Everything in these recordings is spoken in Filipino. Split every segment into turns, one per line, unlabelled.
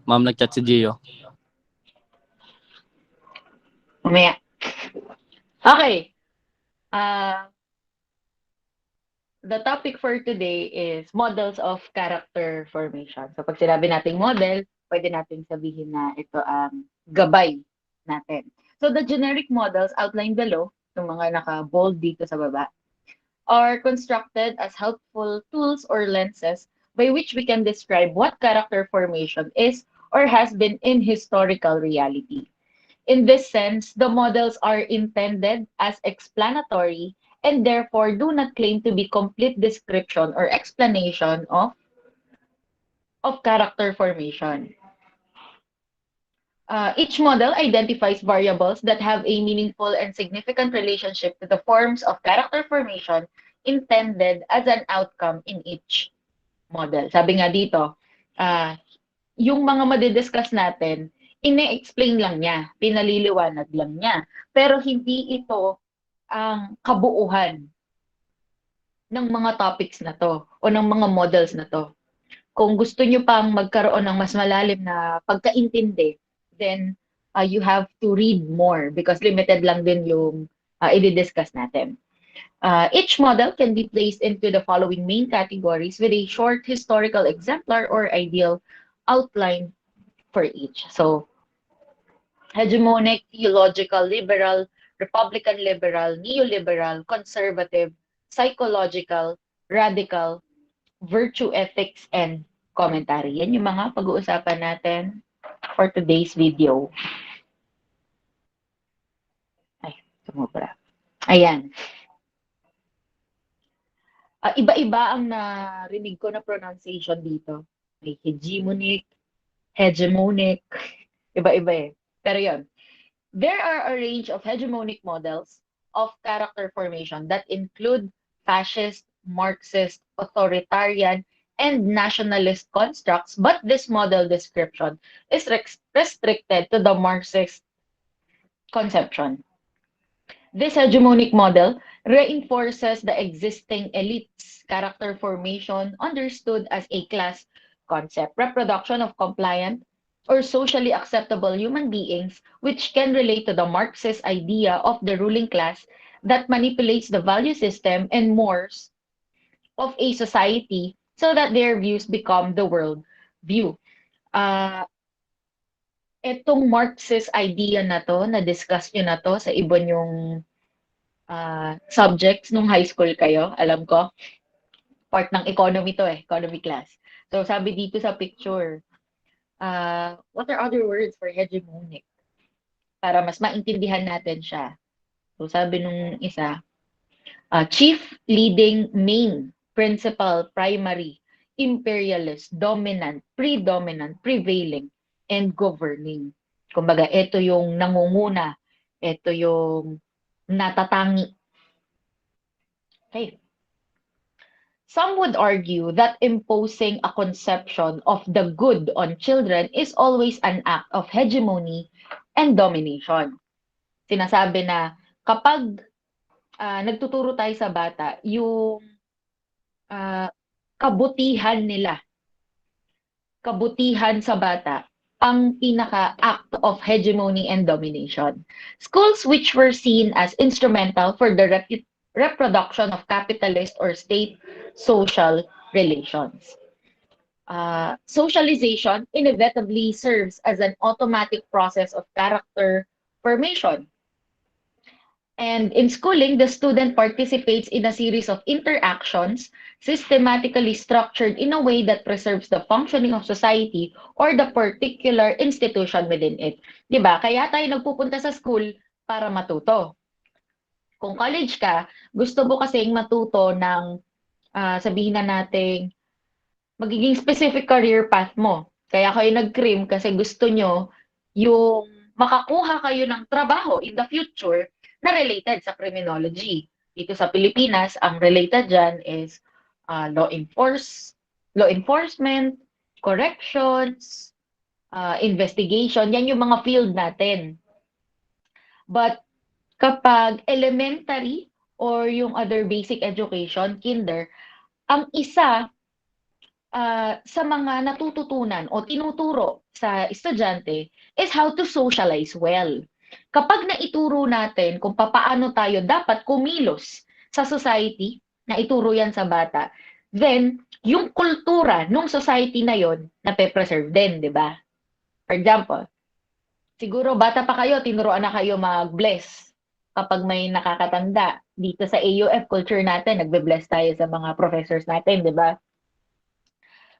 Ma'am, nag-chat si Gio.
Mamaya. Okay. Uh, the topic for today is models of character formation. So pag sinabi nating model, pwede nating sabihin na ito ang gabay natin. So the generic models outlined below, yung mga naka-bold dito sa baba, are constructed as helpful tools or lenses by which we can describe what character formation is or has been in historical reality. In this sense, the models are intended as explanatory and therefore do not claim to be complete description or explanation of character formation. Each model identifies variables that have a meaningful and significant relationship to the forms of character formation intended as an outcome in each model. Sabi nga dito, uh, yung mga madidiscuss natin, ine-explain lang niya, pinaliliwanag lang niya. Pero hindi ito ang kabuuhan ng mga topics na to o ng mga models na to. Kung gusto nyo pang magkaroon ng mas malalim na pagkaintindi, then you have to read more because limited lang din yung i-discuss natin. Each model can be placed into the following main categories with a short historical exemplar or ideal outline for each. So, hegemonic, theological, liberal, republican liberal, neoliberal, conservative, psychological, radical, virtue ethics, and commentary. Yan yung mga pag-uusapan natin for today's video. Ay, sumobra. Ayan. Iba-iba ang narinig ko na pronunciation dito. May hegemonic, hegemonic, iba-iba eh. Pero yun, there are a range of hegemonic models of character formation that include fascist, Marxist, authoritarian, and nationalist constructs, but this model description is restricted to the Marxist conception. This hegemonic model reinforces the existing elites' character formation understood as a class concept, reproduction of compliant or socially acceptable human beings, which can relate to the Marxist idea of the ruling class that manipulates the value system and mores of a society so that their views become the world view. Uh, Etong Marxist idea na to, na-discuss nyo na to sa iba yung subjects nung high school kayo, alam ko, part ng economy to eh, economy class. So sabi dito sa picture, what are other words for hegemonic? Para mas maintindihan natin siya. So sabi nung isa, chief, leading, main, principal, primary, imperialist, dominant, predominant, prevailing, and governing. Kumbaga, ito yung nangunguna, ito yung natatangi. Okay. Some would argue that imposing a conception of the good on children is always an act of hegemony and domination. Sinasabi na kapag nagtuturo tayo sa bata, yung kabutihan nila, kabutihan sa bata, ang pinaka-act of hegemony and domination. Schools which were seen as instrumental for the reproduction of capitalist or state social relations. Socialization inevitably serves as an automatic process of character formation. And in schooling, the student participates in a series of interactions systematically structured in a way that preserves the functioning of society or the particular institution within it. 'Di ba? Kaya tayo nagpupunta sa school para matuto. Kung college ka, gusto mo kasing matuto ng sabihin na nating magiging specific career path mo. Kaya kayo nag-crim kasi gusto nyo yung makakuha kayo ng trabaho in the future na related sa criminology. Dito sa Pilipinas, ang related dyan is law enforcement, corrections, investigation. Yan yung mga field natin. But kapag elementary or yung other basic education, kinder, ang isa sa mga natututunan o tinuturo sa estudyante is how to socialize well. Kapag naituro natin kung papaano tayo dapat kumilos sa society, naituro yan sa bata, then yung kultura ng society na yon nape-preserve din, di ba? For example, siguro bata pa kayo, tinuruan na kayo mag-bless. Kapag may nakakatanda, dito sa AUF culture natin, nagbe-bless tayo sa mga professors natin, di ba?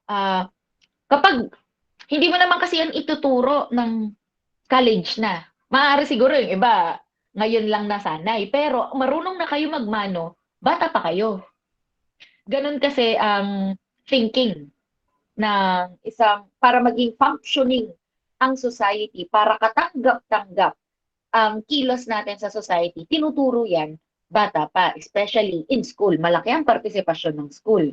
Ah, kapag hindi mo naman kasi yan ituturo ng college na. Maaari siguro yung iba, ngayon lang nasanay. Pero marunong na kayo magmano, bata pa kayo. Ganon kasi ang thinking ng isang, para maging functioning ang society, para katanggap-tanggap ang kilos natin sa society, tinuturo yan bata pa, especially in school. Malaki ang partisipasyon ng school.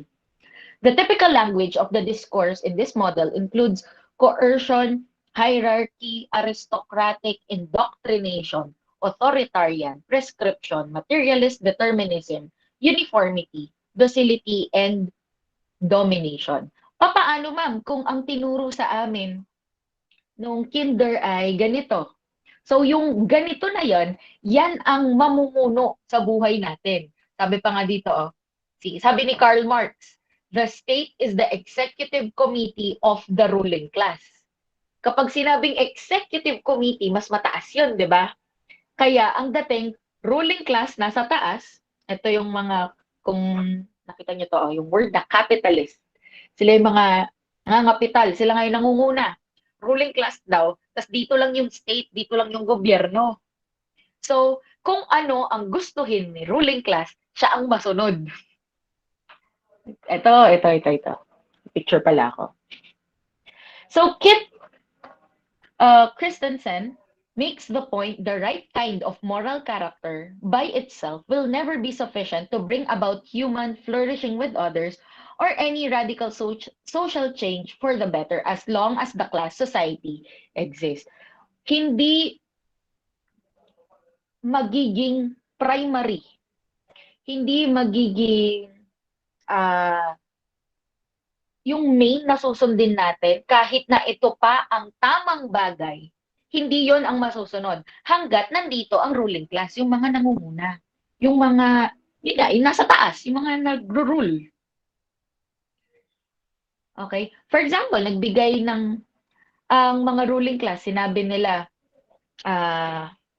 The typical language of the discourse in this model includes coercion, hierarchy, aristocratic indoctrination, authoritarian, prescription, materialist determinism, uniformity, docility, and domination. Papaano ma'am kung ang tinuro sa amin nung kinder ay ganito? So yung ganito na yan ang mamumuno sa buhay natin. Sabi pa nga dito, sabi ni Karl Marx, the state is the executive committee of the ruling class. Kapag sinabing executive committee, mas mataas yun, di ba? Kaya ang dating ruling class nasa taas, ito yung mga, kung nakita nyo to, yung word na capitalist. Sila yung mga nangangapital, sila ngayon nangunguna. Ruling class daw, tas dito lang yung state, dito lang yung gobyerno. So, kung ano ang gustuhin ni ruling class, siya ang masunod. Ito. Picture pala ako. So, Kit Christensen makes the point the right kind of moral character by itself will never be sufficient to bring about human flourishing with others or any radical social change for the better as long as the class society exists. Hindi magiging primary, hindi magiging uh, yung main na susundin natin kahit na ito pa ang tamang bagay, hindi yon ang masusunod hanggat nandito ang ruling class, yung mga nangunguna, yung mga yung nasa taas, yung mga nagro-rule. Okay? For example, nagbigay ng ang mga ruling class, sinabi nila,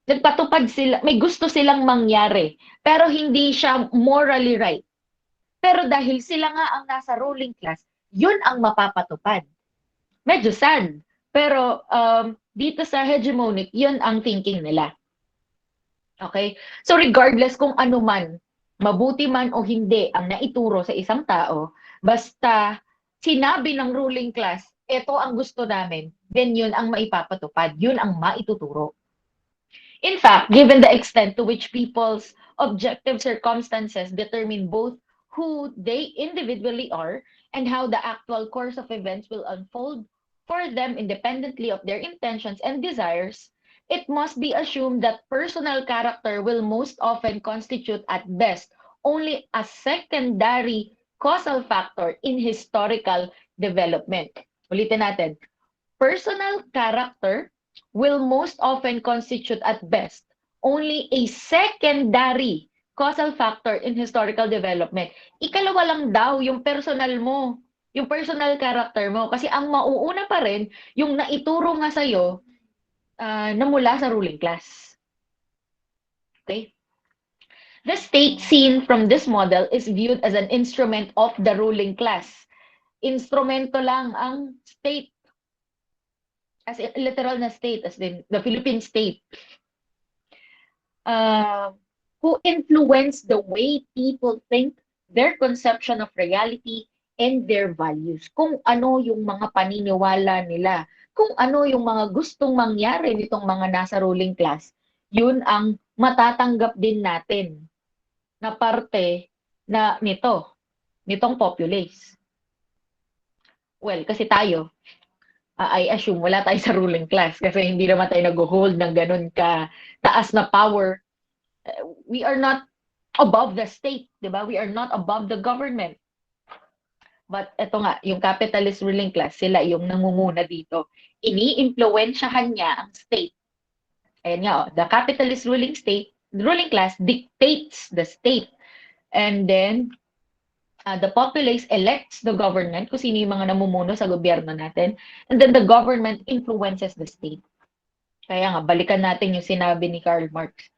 nagpatupad sila, may gusto silang mangyari, pero hindi siya morally right. Pero dahil sila nga ang nasa ruling class, yun ang mapapatupad. Medyo sad. Pero dito sa hegemonic, yun ang thinking nila. Okay? So regardless kung ano man, mabuti man o hindi ang naituro sa isang tao, basta sinabi ng ruling class, ito ang gusto namin, then yun ang maipapatupad, yun ang maituturo. In fact, given the extent to which people's objective circumstances determine both who they individually are and how the actual course of events will unfold for them independently of their intentions and desires, it must be assumed that personal character will most often constitute at best only a secondary causal factor in historical development. Ulitin natin. Personal character will most often constitute at best only a secondary causal factor in historical development. Ikalawa lang daw yung personal mo, yung personal character mo. Kasi ang mauuna pa rin, yung naituro nga sa'yo na mula sa ruling class. Okay? The state seen from this model is viewed as an instrument of the ruling class. Instrumento lang ang state, as literal na state, as in the Philippine state, who influence the way people think, their conception of reality, and their values. Kung ano yung mga paniniwala nila, kung ano yung mga gustong mangyari nitong mga nasa ruling class, yun ang matatanggap din natin na parte na nitong populace. Well, kasi tayo, I assume wala tayo sa ruling class kasi hindi naman tayo nag-hold ng ganun ka taas na power. We are not above the state, di ba? We are not above the government. But eto nga, yung capitalist ruling class, sila yung nangunguna dito. Ini-impluwensyahan niya ang state. Ayan nga, the capitalist ruling class dictates the state. And then, the populace elects the government, kung sino yung mga namumuno sa gobyerno natin. And then the government influences the state. Kaya nga, balikan natin yung sinabi ni Karl Marx.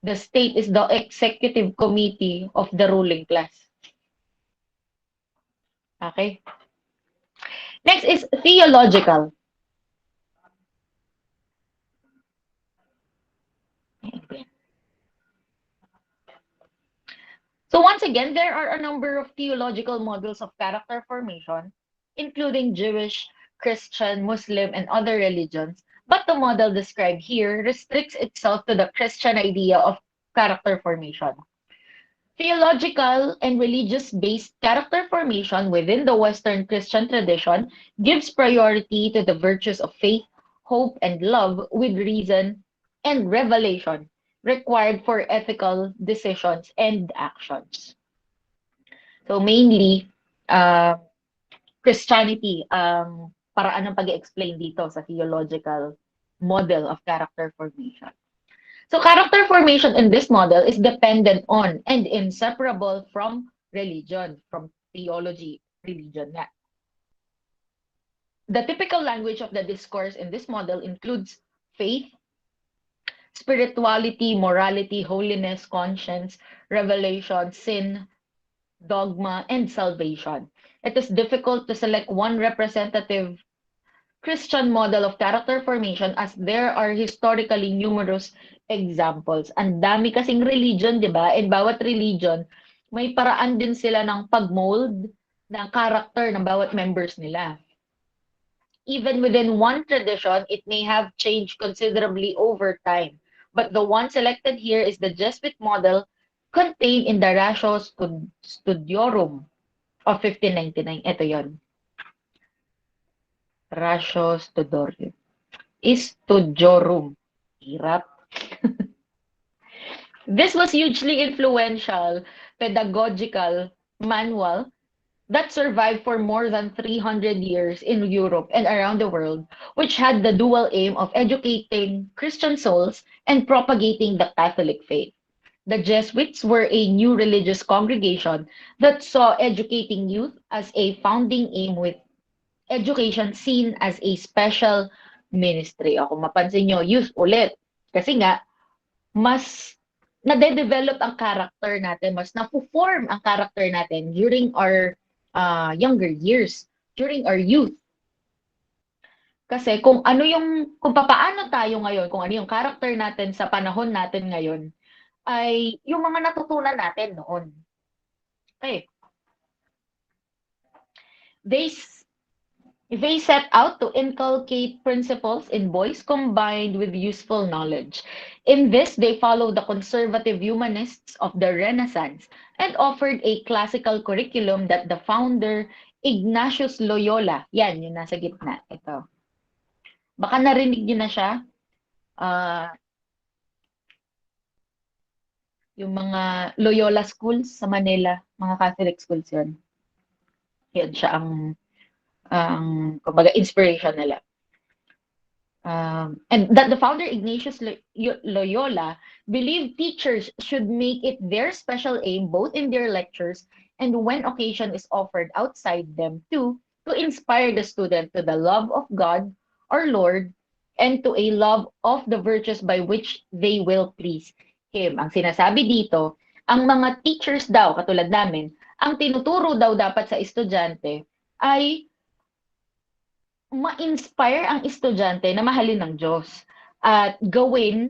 The state is the executive committee of the ruling class. Okay? Next is theological. So once again, there are a number of theological models of character formation, including Jewish, Christian, Muslim, and other religions. But the model described here restricts itself to the Christian idea of character formation. Theological and religious-based character formation within the Western Christian tradition gives priority to the virtues of faith, hope, and love with reason and revelation required for ethical decisions and actions. So mainly, uh, Christianity ang paraan ng pag-explain dito sa theological model of character formation. So character formation in this model is dependent on and inseparable from religion, from theology, religion nga. The typical language of the discourse in this model includes faith, spirituality, morality, holiness, conscience, revelation, sin, dogma, and salvation. It is difficult to select one representative Christian model of character formation as there are historically numerous examples. Ang dami kasing religion, di ba? And bawat religion, may paraan din sila ng pag-mold ng character ng bawat members nila. Even within one tradition, it may have changed considerably over time. But the one selected here is the Jesuit model contained in the Ratio Studiorum of 1599. Ito yon. Ratio Studiorum. Studiorum. Hirap. This was hugely influential pedagogical manual that survived for more than 300 years in Europe and around the world, which had the dual aim of educating Christian souls and propagating the Catholic faith. The Jesuits were a new religious congregation that saw educating youth as a founding aim, with education seen as a special ministry. O kung mapansin nyo, youth ulit. Kasi nga, mas nade-develop ang character natin, mas na-form ang character natin during our younger years, during our youth. Kasi kung papaano tayo ngayon, kung ano yung character natin sa panahon natin ngayon, ay yung mga natutunan natin noon. Okay. They set out to inculcate principles in boys combined with useful knowledge. In this, they followed the conservative humanists of the Renaissance and offered a classical curriculum that the founder, Ignatius Loyola, yan, yung nasa gitna, ito. Baka narinig niyo na siya. Yung mga Loyola schools sa Manila, mga Catholic schools yun. Yan siya ang kumbaga, inspiration nila. And that the founder, Ignatius Loyola, believed teachers should make it their special aim, both in their lectures and when occasion is offered outside them, to inspire the student to the love of God, our Lord, and to a love of the virtues by which they will please Him. Ang sinasabi dito, ang mga teachers daw, katulad namin, ang tinuturo daw dapat sa estudyante ay ma-inspire ang estudyante na mahalin ng Diyos at gawin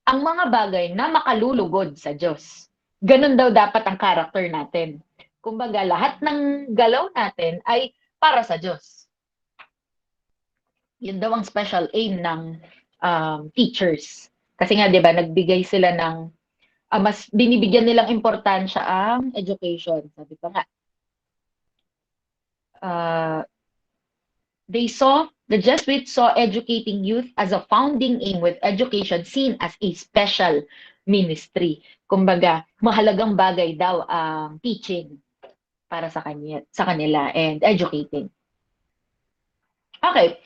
ang mga bagay na makalulugod sa Diyos. Ganun daw dapat ang character natin. Kumbaga, lahat ng galaw natin ay para sa Diyos. Yun daw ang special aim ng teachers. Kasi nga, di ba, nagbigay sila ng, mas binibigyan nilang importansya ang education. Sabi ko nga, the Jesuits saw educating youth as a founding aim, with education seen as a special ministry. Kumbaga, mahalagang bagay daw ang teaching. para sa kanila and educating. Okay.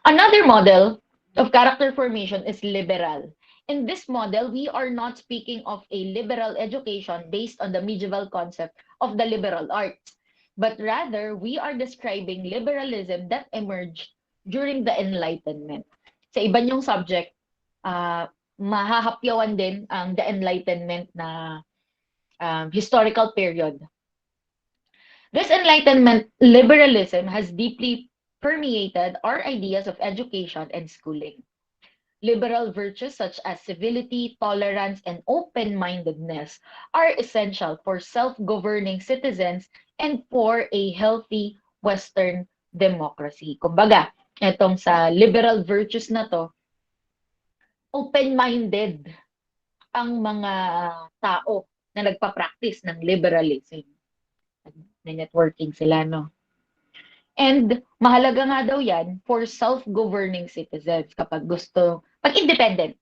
Another model of character formation is liberal. In this model, we are not speaking of a liberal education based on the medieval concept of the liberal arts, but rather we are describing liberalism that emerged during the Enlightenment. Sa iba niyong subject, mahahapyawan din ang the Enlightenment na historical period. This Enlightenment liberalism has deeply permeated our ideas of education and schooling. Liberal virtues such as civility, tolerance, and open-mindedness are essential for self-governing citizens and for a healthy Western democracy. Kumbaga, etong sa liberal virtues na to, open-minded ang mga tao na nagpa-practice ng liberalism. Na-networking sila, no? And mahalaga nga daw yan for self-governing citizens kapag pag independent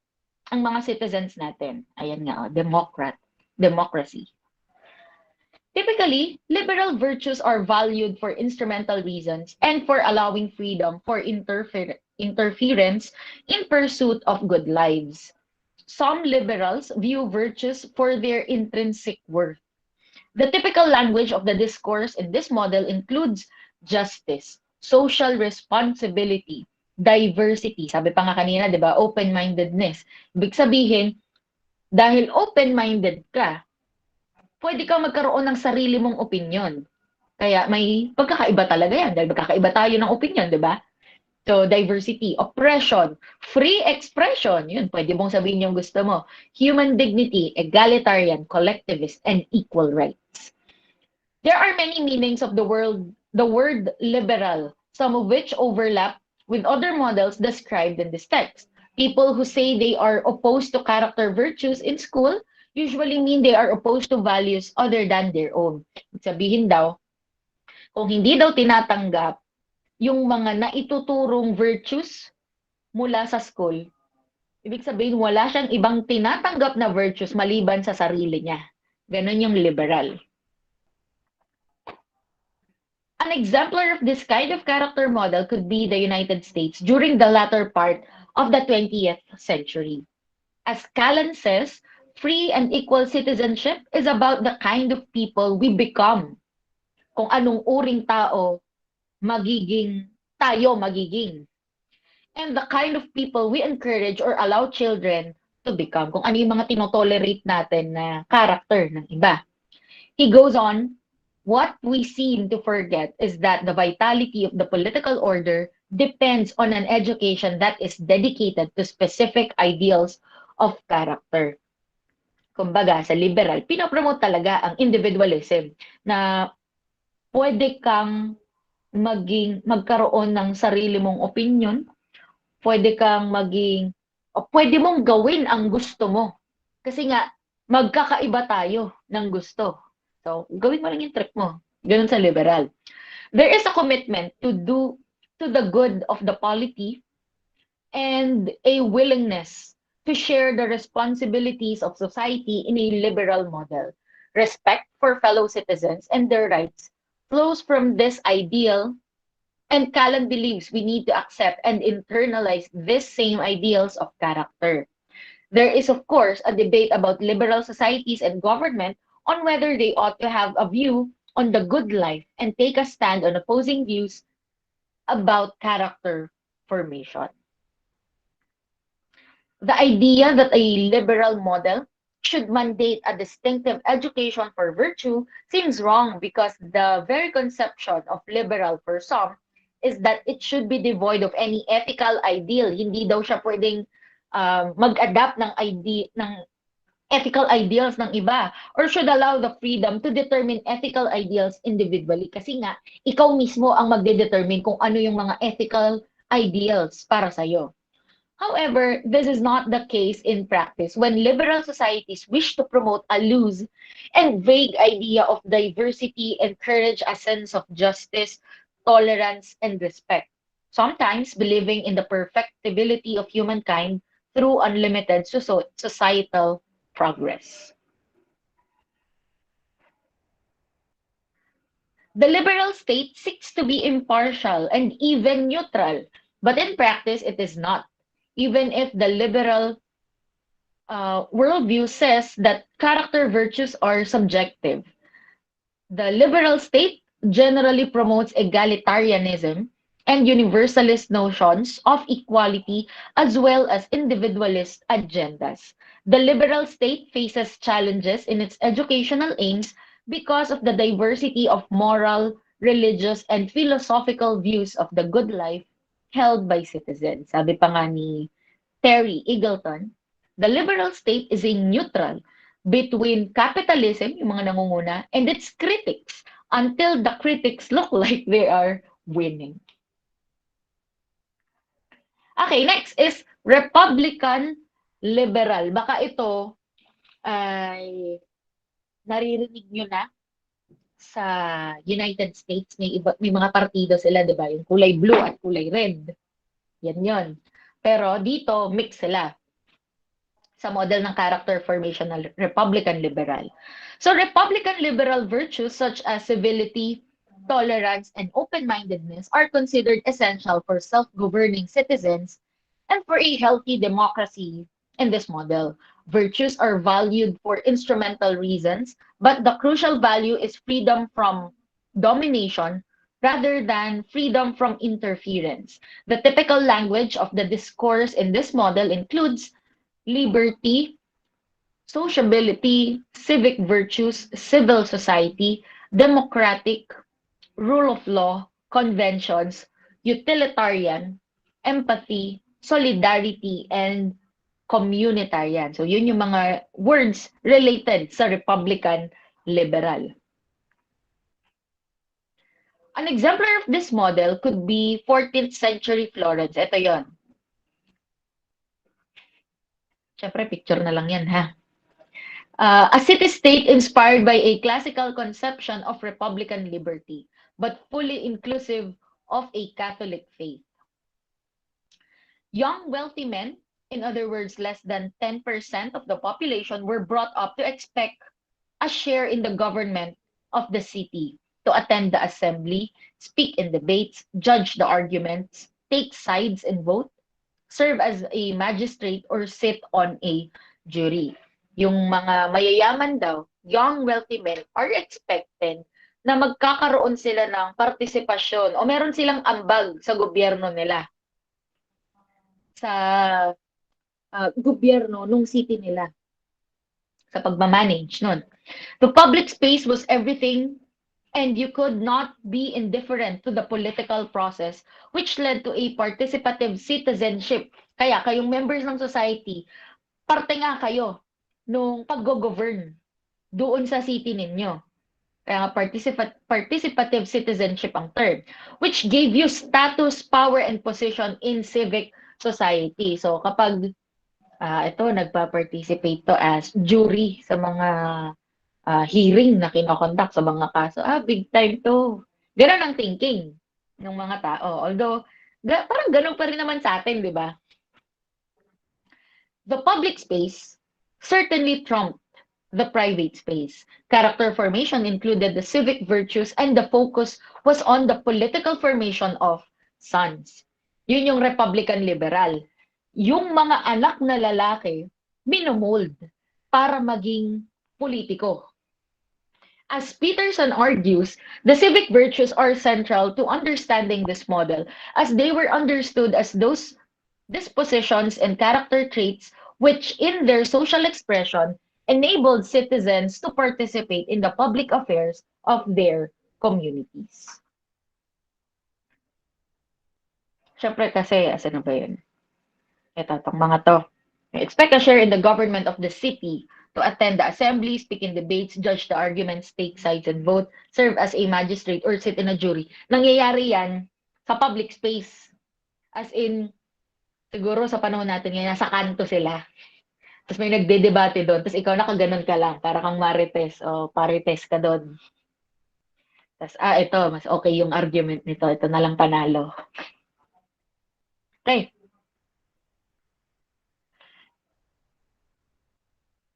ang mga citizens natin. Ayan nga, democracy. Typically, liberal virtues are valued for instrumental reasons and for allowing freedom for interference in pursuit of good lives. Some liberals view virtues for their intrinsic worth. The typical language of the discourse in this model includes justice, social responsibility, diversity. Sabi pa nga kanina, di ba, open-mindedness. Ibig sabihin, dahil open-minded ka, pwede kang magkaroon ng sarili mong opinion. Kaya may pagkakaiba talaga yan, dahil magkakaiba tayo ng opinion, di ba? So, diversity, oppression, free expression, yun, pwede mong sabihin yung gusto mo. Human dignity, egalitarian, collectivist, and equal rights. There are many meanings of the word liberal, some of which overlap with other models described in this text. People who say they are opposed to character virtues in school usually mean they are opposed to values other than their own. Sabihin daw, kung hindi daw tinatanggap yung mga naituturong virtues mula sa school, ibig sabihin wala siyang ibang tinatanggap na virtues maliban sa sarili niya. Ganon yung liberal. An exemplar of this kind of character model could be the United States during the latter part of the 20th century. As Callan says, free and equal citizenship is about the kind of people we become. Kung anong uring tao tayo magiging. And the kind of people we encourage or allow children to become. Kung ano yung mga tinotolerate natin na character ng iba. He goes on, what we seem to forget is that the vitality of the political order depends on an education that is dedicated to specific ideals of character. Kumbaga, sa liberal, pinopromote talaga ang individualism na pwede kang magkaroon ng sarili mong opinion, pwede kang pwede mong gawin ang gusto mo. Kasi nga, magkakaiba tayo ng gusto. So, gawin mo lang yung trip mo. Ganun sa liberal. There is a commitment to the good of the polity and a willingness to share the responsibilities of society in a liberal model. Respect for fellow citizens and their rights flows from this ideal, and Callan believes we need to accept and internalize these same ideals of character. There is, of course, a debate about liberal societies and government on whether they ought to have a view on the good life and take a stand on opposing views about character formation. The idea that a liberal model should mandate a distinctive education for virtue seems wrong because the very conception of liberal for some is that it should be devoid of any ethical ideal. Hindi daw siya pwedeng mag-adapt ng ethical ideals ng iba or should allow the freedom to determine ethical ideals individually kasi nga ikaw mismo ang magde-determine kung ano yung mga ethical ideals para sa'yo. However, this is not the case in practice when liberal societies wish to promote a loose and vague idea of diversity, encourage a sense of justice, tolerance, and respect, sometimes believing in the perfectibility of humankind through unlimited societal progress. The liberal state seeks to be impartial and even neutral, but in practice, it is not. Even if the liberal worldview says that character virtues are subjective, the liberal state generally promotes egalitarianism and universalist notions of equality as well as individualist agendas. The liberal state faces challenges in its educational aims because of the diversity of moral, religious, and philosophical views of the good life held by citizens. Sabi pa nga ni Terry Eagleton, the liberal state is a neutral between capitalism, yung mga nangunguna, and its critics until the critics look like they are winning. Okay, next is Republican liberal. Baka ito ay naririnig nyo na sa United States. May mga partido sila, di ba? Yung kulay blue at kulay red. Yan yon. Pero dito, mix sila sa model ng character formation ng Republican liberal. So Republican liberal virtues such as civility, tolerance, and open-mindedness are considered essential for self-governing citizens and for a healthy democracy in this model. Virtues are valued for instrumental reasons, but the crucial value is freedom from domination rather than freedom from interference. The typical language of the discourse in this model includes liberty, sociability, civic virtues, civil society, democratic, rule of law, conventions, utilitarian, empathy, solidarity, and communitarian. So yun yung mga words related sa Republican liberal. An exemplar of this model could be 14th century Florence. Ito yon. Siyempre, picture na lang yan, ha? A city-state inspired by a classical conception of republican liberty, but fully inclusive of a Catholic faith. Young, wealthy men, in other words, less than 10% of the population, were brought up to expect a share in the government of the city, to attend the assembly, speak in debates, judge the arguments, take sides and vote, serve as a magistrate, or sit on a jury. Yung mga mayayaman daw, young wealthy men are expected na magkakaroon sila ng partisipasyon o meron silang ambag sa gobyerno nila, sa gobyerno nung city nila, sa pagmamanage nun. The public space was everything and you could not be indifferent to the political process which led to a participative citizenship. Kaya kayong members ng society, parte nga kayo nung pag-govern doon sa city ninyo. Kaya participative citizenship ang term, which gave you status, power, and position in civic society. So kapag ito, nagpa-participate to as jury sa mga hearing na kinokondak sa mga kaso, big time to. Ganun ang thinking ng mga tao. Although, parang ganun pa rin naman sa atin, di ba? The public space certainly trumped the private space. Character formation included the civic virtues and the focus was on the political formation of sons. Yun yung Republican liberal. Yung mga anak na lalaki, minomold para maging politiko. As Peterson argues, the civic virtues are central to understanding this model, as they were understood as those dispositions and character traits which, in their social expression, enabled citizens to participate in the public affairs of their communities. Siyempre kasi, ano ba yun? Ito, itong mga to. Expect a share in the government of the city, to attend the assembly, speak in debates, judge the arguments, take sides and vote, serve as a magistrate, or sit in a jury. Nangyayari yan sa public space. As in, siguro sa panahon natin ngayon, nasa kanto sila. Tapos may nagde-debate doon. Tapos ikaw nakaganon ka lang, para kang marites o parites ka doon. Tapos, ito, mas okay yung argument nito. Ito na lang panalo. Okay.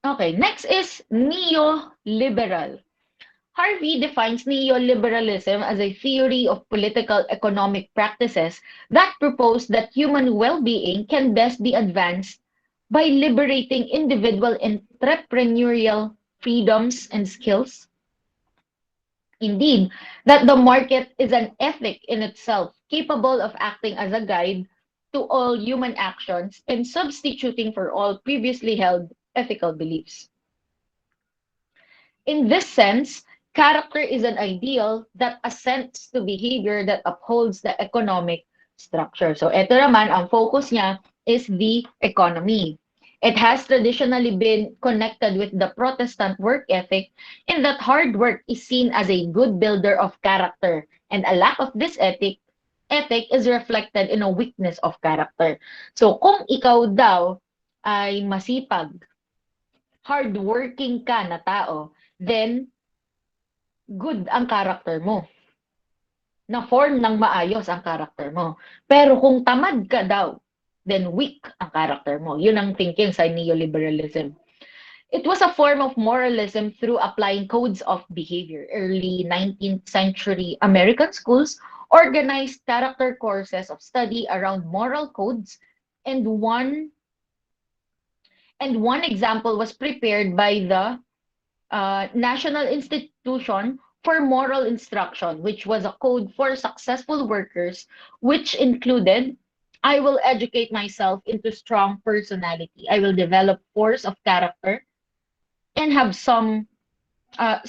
Okay, next is neoliberal. Harvey defines neoliberalism as a theory of political economic practices that propose that human well-being can best be advanced by liberating individual entrepreneurial freedoms and skills. Indeed, that the market is an ethic in itself, capable of acting as a guide to all human actions and substituting for all previously held ethical beliefs. In this sense, character is an ideal that assents to behavior that upholds the economic structure. So ito naman, ang focus niya is the economy. It has traditionally been connected with the Protestant work ethic in that hard work is seen as a good builder of character, and a lack of this ethic is reflected in a weakness of character. So kung ikaw daw ay masipag, hardworking ka na tao, then good ang character mo. Na-form ng maayos ang character mo. Pero kung tamad ka daw, then weak ang character mo. Yun ang thinking sa neoliberalism. It was a form of moralism through applying codes of behavior. Early 19th century American schools organized character courses of study around moral codes, and one example was prepared by the National Institution for Moral Instruction, which was a code for successful workers, which included: I will educate myself into strong personality. I will develop force of character and have some uh,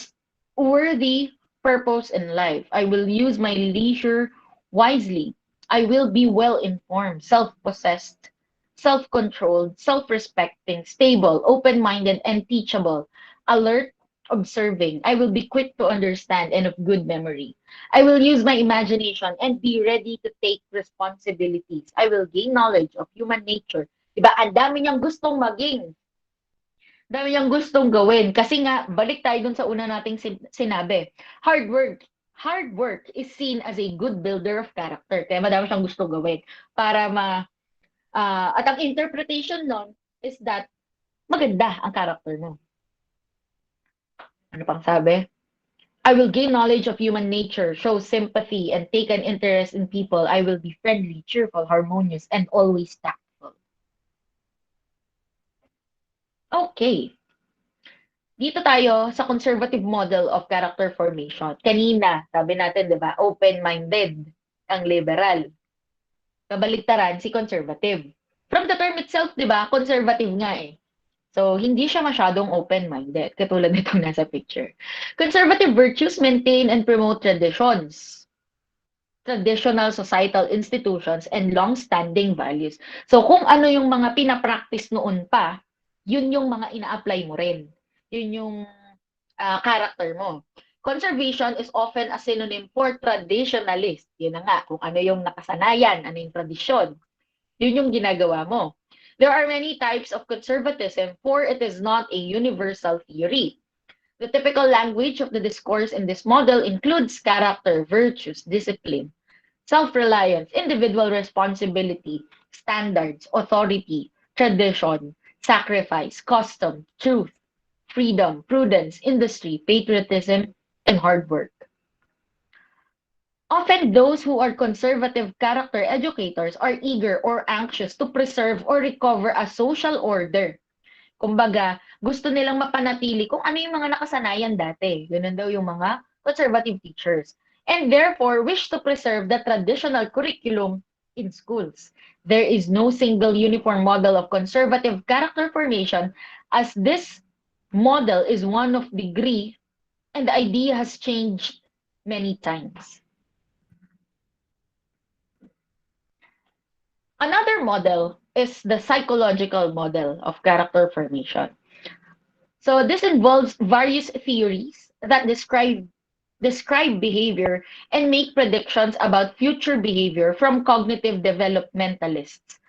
worthy purpose in life. I will use my leisure wisely. I will be well informed, self possessed, self controlled, self respecting, stable, open minded, and teachable, alert, observing. I will be quick to understand and of good memory. I will use my imagination and be ready to take responsibilities. I will gain knowledge of human nature. Diba? Ang dami niyang gustong maging, dami niyang gustong gawin. Kasi nga, balik tayo dun sa una nating sinabi. Hard work is seen as a good builder of character. Kaya madami siyang gustong gawin. At ang interpretation nun is that maganda ang character mo. Ano pang sabi? I will gain knowledge of human nature, show sympathy, and take an interest in people. I will be friendly, cheerful, harmonious, and always tactful. Okay. Dito tayo sa conservative model of character formation. Kanina, sabi natin, di ba, open-minded ang liberal. Kabaliktaran, si conservative. From the term itself, di ba, conservative nga eh. So, hindi siya masyadong open-minded, katulad nitong nasa picture. Conservative virtues maintain and promote traditions, traditional societal institutions, and long-standing values. So, kung ano yung mga pinapractice noon pa, yun yung mga ina-apply mo rin. Yun yung character mo. Conservation is often a synonym for traditionalist. Yun na nga, kung ano yung nakasanayan, ano yung tradisyon. Yun yung ginagawa mo. There are many types of conservatism, for it is not a universal theory. The typical language of the discourse in this model includes character, virtues, discipline, self-reliance, individual responsibility, standards, authority, tradition, sacrifice, custom, truth, freedom, prudence, industry, patriotism, and hard work. Often those who are conservative character educators are eager or anxious to preserve or recover a social order. Kumbaga, gusto nilang mapanatili kung ano yung mga nakasanayan dati. Ganun daw yung mga conservative teachers. And therefore, wish to preserve the traditional curriculum in schools. There is no single uniform model of conservative character formation, as this model is one of degree and the idea has changed many times. Another model is the psychological model of character formation. So this involves various theories that describe behavior and make predictions about future behavior, from cognitive developmentalists,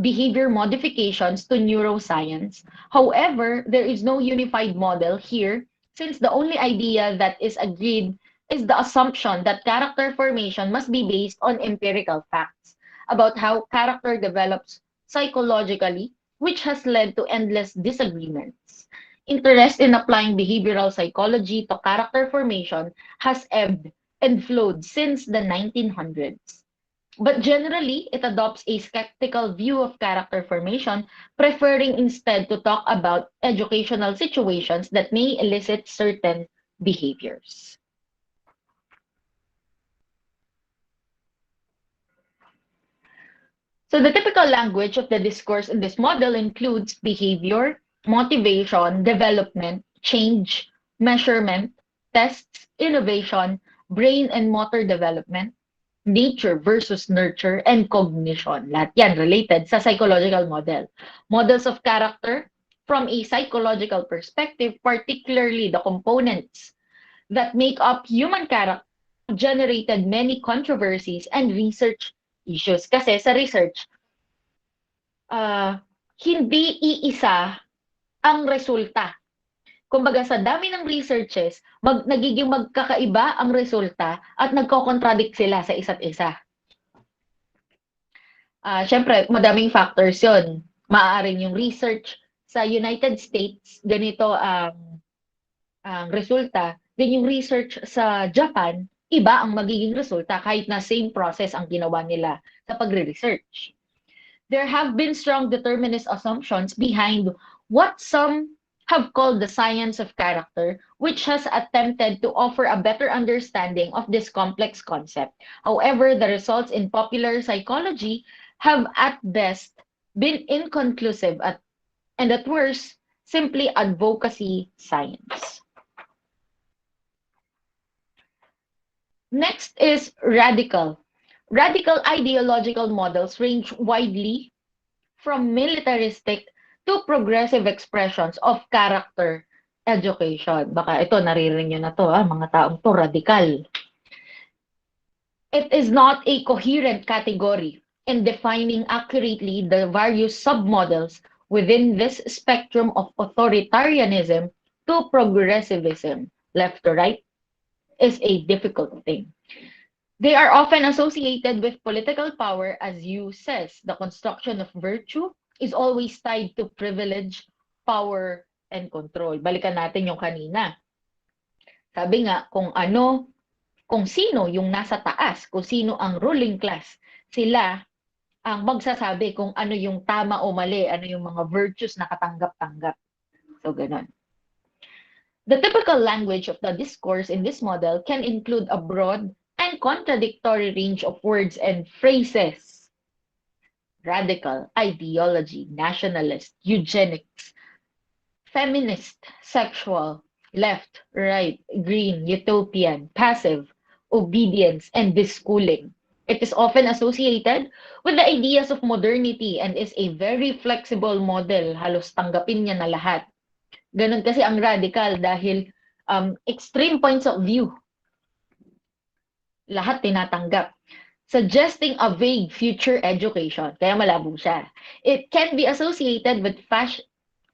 behavior modifications, to neuroscience. However, there is no unified model here, since the only idea that is agreed is the assumption that character formation must be based on empirical facts about how character develops psychologically, which has led to endless disagreements. interest in applying behavioral psychology to character formation has ebbed and flowed since the 1900s. But generally, it adopts a skeptical view of character formation, preferring instead to talk about educational situations that may elicit certain behaviors. So the typical language of the discourse in this model includes behavior, motivation, development, change, measurement, tests, innovation, brain and motor development, nature versus nurture, and cognition. Lahat yan related sa psychological model. Models of character from a psychological perspective, particularly the components that make up human character, have generated many controversies and research issues. Kasi sa research, ah, hindi iisa ang resulta. Kumbaga sa dami ng researches, nagiging magkakaiba ang resulta at nagko-contradict sila sa isa't isa. Siyempre madaming factors 'yon. Maaaring yung research sa United States, ganito ang resulta, then yung research sa Japan, iba ang magiging resulta kahit na same process ang ginawa nila sa pagre-research. There have been strong determinist assumptions behind what some have called the science of character, which has attempted to offer a better understanding of this complex concept. However, the results in popular psychology have at best been inconclusive and at worst, simply advocacy science. Next is radical. Radical ideological models range widely from militaristic to progressive expressions of character education. Baka ito, naririnig nyo na to, mga taong to, radical. It is not a coherent category in defining accurately the various submodels within this spectrum of authoritarianism to progressivism, left to right, is a difficult thing. They are often associated with political power, as Yu says. The construction of virtue is always tied to privilege, power, and control. Balikan natin yung kanina. Sabi nga, kung sino yung nasa taas, kung sino ang ruling class, sila ang magsasabi kung ano yung tama o mali, ano yung mga virtues na katanggap-tanggap. So, ganun. The typical language of the discourse in this model can include a broad and contradictory range of words and phrases. Radical, ideology, nationalist, eugenics, feminist, sexual, left, right, green, utopian, passive, obedience, and deschooling. It is often associated with the ideas of modernity and is a very flexible model. Halos tanggapin niya na lahat. Ganun kasi ang radical dahil extreme points of view. Lahat tinatanggap. Suggesting a vague future education. Kaya malabo siya. It can be associated with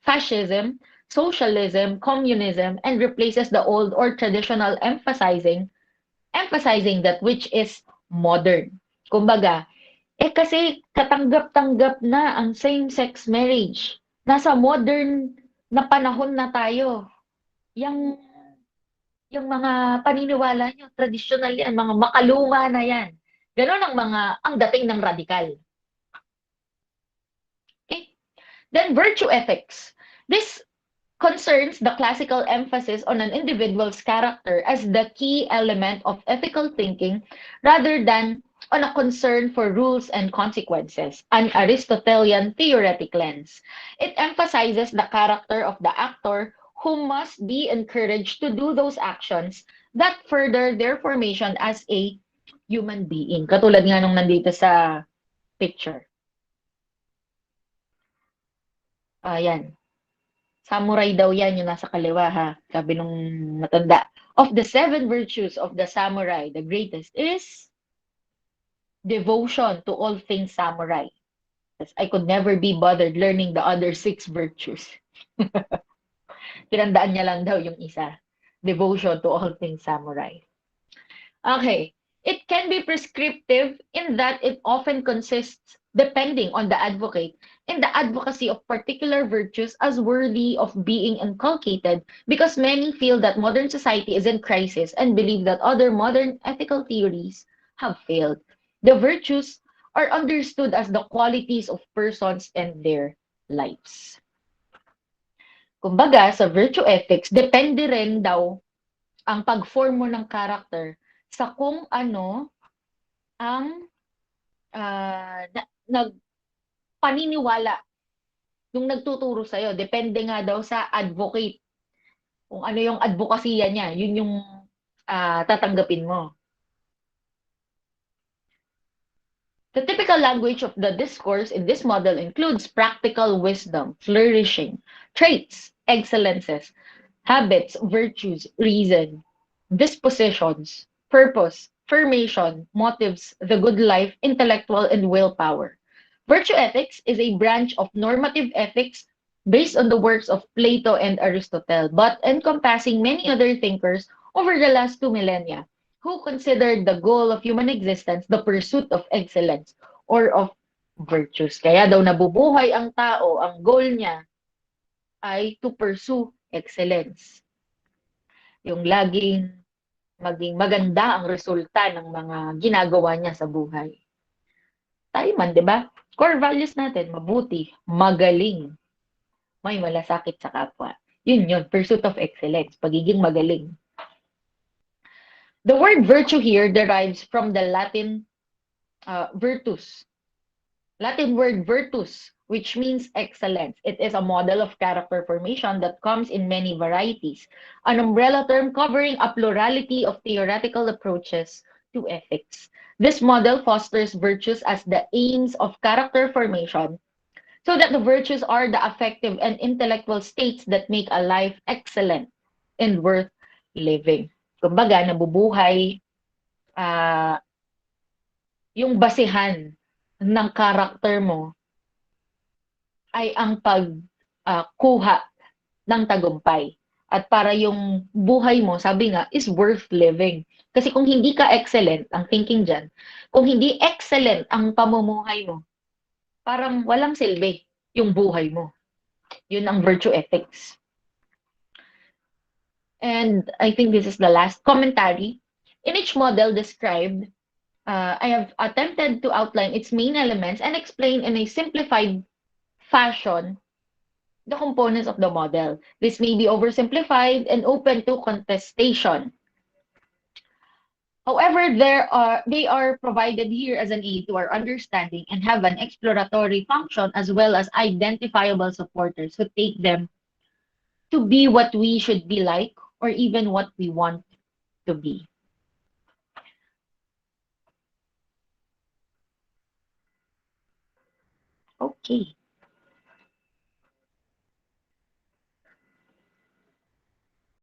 fascism, socialism, communism, and replaces the old or traditional emphasizing that which is modern. Kumbaga, kasi katanggap-tanggap na ang same-sex marriage. Nasa modern na panahon na tayo. Yung mga paniniwala nyo, traditional yan, mga makaluma na yan. Ganon ang dating ng radikal. Okay? Then virtue ethics. This concerns the classical emphasis on an individual's character as the key element of ethical thinking rather than on a concern for rules and consequences, an Aristotelian theoretic lens. It emphasizes the character of the actor who must be encouraged to do those actions that further their formation as a human being. Katulad nga nung nandito sa picture. Ayan. Samurai daw yan, yung nasa kaliwa ha. Sabi nung matanda. Of the 7 virtues of the samurai, the greatest is devotion to all things samurai. I could never be bothered learning the other 6 virtues. Tinandaan niya lang daw yung isa. Devotion to all things samurai. Okay. It can be prescriptive in that it often consists depending on the advocate and the advocacy of particular virtues as worthy of being inculcated, because many feel that modern society is in crisis and believe that other modern ethical theories have failed. The virtues are understood as the qualities of persons and their lives. Kumbaga, sa virtue ethics, depende rin daw ang pag-form mo ng character sa kung ano ang paniniwala nung nagtuturo sa'yo. Depende nga daw sa advocate. Kung ano yung advokasya niya, yun yung tatanggapin mo. The typical language of the discourse in this model includes practical wisdom, flourishing, traits, excellences, habits, virtues, reason, dispositions, purpose, formation, motives, the good life, intellectual, and willpower. Virtue ethics is a branch of normative ethics based on the works of Plato and Aristotle, but encompassing many other thinkers over the last 2 millennia who considered the goal of human existence the pursuit of excellence or of virtues. Kaya daw nabubuhay ang tao, ang goal niya ay to pursue excellence. Yung laging maging maganda ang resulta ng mga ginagawa niya sa buhay. Tayo man, di ba? Core values natin, mabuti, magaling, may malasakit sa kapwa. Yun, pursuit of excellence, pagiging magaling. The word virtue here derives from the Latin virtus. Latin word virtus, which means excellence. It is a model of character formation that comes in many varieties, an umbrella term covering a plurality of theoretical approaches to ethics. This model fosters virtues as the aims of character formation, so that the virtues are the affective and intellectual states that make a life excellent and worth living. Kumbaga, nabubuhay ah, yung basihan ng karakter mo ay ang pagkuha ng tagumpay. At para yung buhay mo, sabi nga, is worth living. Kasi kung hindi ka excellent, ang thinking dyan, kung hindi excellent ang pamumuhay mo, parang walang silbi yung buhay mo. Yun ang virtue ethics. And I think this is the last commentary. In each model described, I have attempted to outline its main elements and explain in a simplified fashion the components of the model. This may be oversimplified and open to contestation. However, they are provided here as an aid to our understanding and have an exploratory function as well as identifiable supporters who take them to be what we should be like or even what we want to be. Okay.